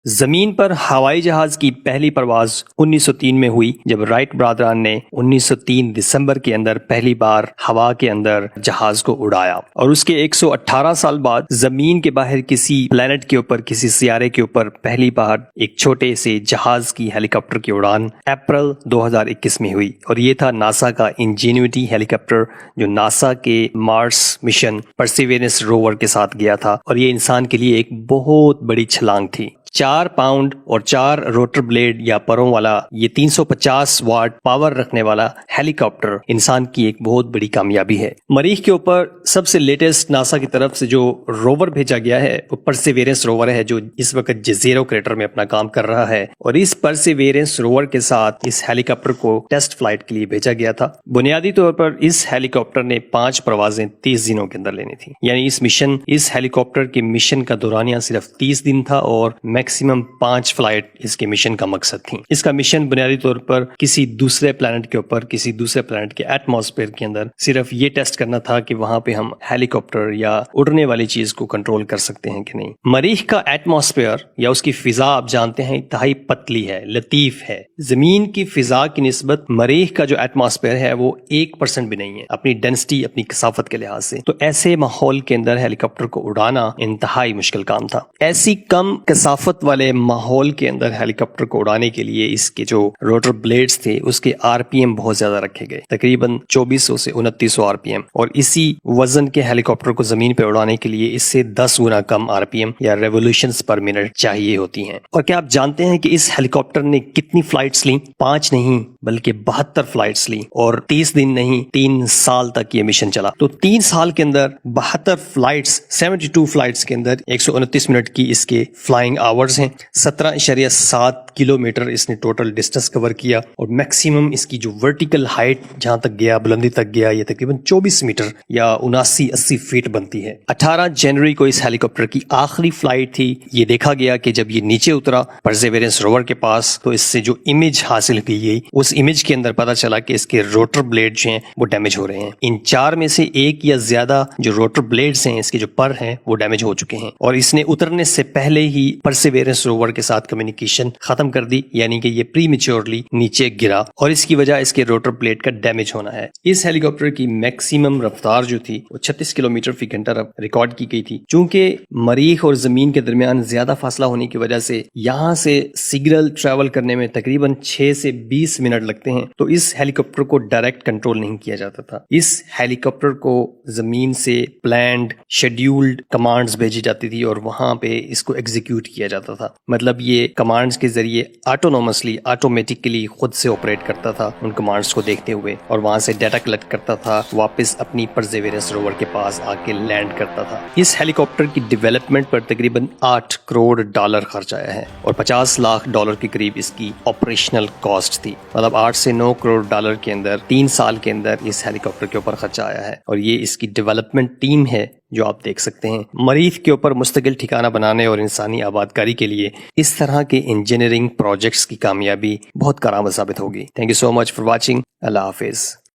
زمین پر ہوائی جہاز کی پہلی پرواز 1903 میں ہوئی جب رائٹ برادران نے 1903 دسمبر کے اندر پہلی بار ہوا کے اندر جہاز کو اڑایا، اور اس کے 118 سال بعد زمین کے باہر کسی پلانٹ کے اوپر، کسی سیارے کے اوپر پہلی بار ایک چھوٹے سے جہاز کی ہیلی کاپٹر کی اڑان اپریل 2021 میں ہوئی، اور یہ تھا ناسا کا انجینیوٹی ہیلی کاپٹر جو ناسا کے مارس مشن پرسیویرنس روور کے ساتھ گیا تھا، اور یہ انسان کے لیے ایک بہت بڑی چھلانگ تھی۔ 4 پاؤنڈ اور 4 روٹر بلیڈ یا پروں والا یہ 350 واٹ پاور رکھنے والا ہیلی کاپٹر انسان کی ایک بہت بڑی کامیابی ہے۔ مریخ کے اوپر سب سے لیٹسٹ ناسا کی طرف سے جو روور بھیجا گیا ہے وہ پرسیویرنس روور ہے، جو اس وقت جزیرو کریٹر میں اپنا کام کر رہا ہے، اور اس پرسیویرنس روور کے ساتھ اس ہیلی کاپٹر کو ٹیسٹ فلائٹ کے لیے بھیجا گیا تھا۔ بنیادی طور پر اس ہیلی کاپٹر نے 5 پروازیں 30 دنوں کے اندر لینی تھی، یعنی اس ہیلی کاپٹر کے مشن کا دورانیہ صرف 30 دن تھا، اور میکسیمم 5 فلائٹ اس کے مشن کا مقصد تھی۔ اس کا مشن بنیادی طور پر کسی دوسرے پلانٹ کے اوپر، کسی دوسرے پلانٹ کے ایٹماسفیئر کے اندر صرف یہ ٹیسٹ کرنا تھا کہ وہاں پہ ہم ہیلی کاپٹر یا اڑنے والی چیز کو کنٹرول کر سکتے ہیں کہ نہیں۔ مریخ کا ایٹماسفیئر یا اس کی فضا آپ جانتے ہیں انتہائی پتلی ہے، لطیف ہے۔ زمین کی فضا کی نسبت مریخ کا جو ایٹماسفیئر ہے وہ 1% بھی نہیں ہے اپنی ڈینسٹی، اپنی کثافت کے لحاظ سے، تو ایسے ماحول کے اندر ہیلی کاپٹر کو اڑانا انتہائی مشکل کام تھا۔ ایسی کم کثافت والے ماحول کے اندر ہیلی کاپٹر کو اڑانے کے لیے اس کے جو روٹر بلیڈز تھے اس کے RPM بہت زیادہ رکھے گئے، تقریباً 2400 سے 2900 RPM، اور اسی وزن کے ہیلی کاپٹر کو زمین پہ اڑانے کے لیے اس سے 10 گنا کم RPM یا ریوولوشنز پر منٹ چاہیے ہوتی ہیں۔ اور کیا آپ جانتے ہیں کہ اس ہیلی کاپٹر نے کتنی فلائٹس لیں؟ 5 نہیں بلکہ 72 فلائٹس لیں، اور 30 دن نہیں 3 سال تک یہ مشن چلا۔ تو 3 سال کے اندر 72 فلائٹس، 72 فلائٹس کے اندر 129 منٹ کی اس کے فلائنگ آورز ہیں، 17.7 کلومیٹر اس نے ٹوٹل ڈسٹنس کور کیا، اور میکسیمم اس کی جو ورٹیکل ہائٹ جہاں تک گیا، بلندی تک گیا، یہ تقریباً 24 میٹر یا 79-80 فیٹ بنتی ہے۔ 18 جنوری کو اس ہیلی کاپٹر کی آخری فلائٹ تھی۔ یہ دیکھا گیا کہ جب یہ نیچے اترا پرسیویرنس روور کے پاس تو اس سے جو امیج حاصل کی گئی، اس امیج کے اندر پتا چلا کہ اس کے روٹر بلیڈ جو ہیں وہ ڈیمیج ہو رہے ہیں۔ ان 4 میں سے ایک یا زیادہ جو روٹر بلیڈز ہیں، اس کے جو پر ہیں، وہ ڈیمیج ہو چکے ہیں، اور اس نے اترنے سے پہلے ہی پرسیویرنس روور کے ساتھ کمیونیکیشن ختم کر دی، یعنی کہ یہ پری میچورلی نیچے گرا، اور اس کی وجہ اس کے روٹر بلیڈ کا ڈیمیج ہونا ہے۔ اس ہیلی کاپٹر کی میکسیمم رفتار جو تھی وہ 36 کلومیٹر فی گھنٹہ ریکارڈ کی گئی تھی۔ چونکہ مریخ اور زمین کے درمیان زیادہ فاصلہ ہونے کی وجہ سے یہاں سے سگنل ٹریول کرنے میں تقریباً 6 سے 20 منٹ لگتے ہیں، تو اس ہیلی کاپٹر کو ڈائریکٹ کنٹرول نہیں کیا جاتا تھا۔ اس ہیلی کاپٹر کو زمین سے پلانڈ شیڈیولڈ کمانڈز بھیجی جاتی تھی، اور وہاں پہ اس کو ایگزیکیوٹ کیا جاتا تھا، مطلب یہ کمانڈز کے ذریعے آٹونومسلی، آٹومیٹکلی خود سے آپریٹ کرتا تھا ان کمانڈز کو دیکھتے ہوئے، اور وہاں سے ڈیٹا کلیکٹ کرتا تھا، واپس اپنی پرسیویرنس روور کے پاس آ کے لینڈ کرتا تھا۔ اس ہیلی کاپٹر کی ڈیولپمنٹ پر تقریباً $8 کروڑ خرچ آیا ہے، اور $50 لاکھ کے قریب اس کی آپریشنل کاسٹ تھی، مطلب 8 سے 9 کروڑ کے اندر 3 سال کے اندر اس ہیلی کاپٹر کے اوپر خرچہ آیا ہے، اور یہ اس کی ڈیولپمنٹ ٹیم ہے جو آپ دیکھ سکتے ہیں۔ مریخ کے اوپر مستقل ٹھکانہ بنانے اور انسانی آبادکاری کے لیے اس طرح کے انجینئرنگ پروجیکٹس کی کامیابی بہت کارآمد ثابت ہوگی۔ Thank you so much for watching. اللہ حافظ۔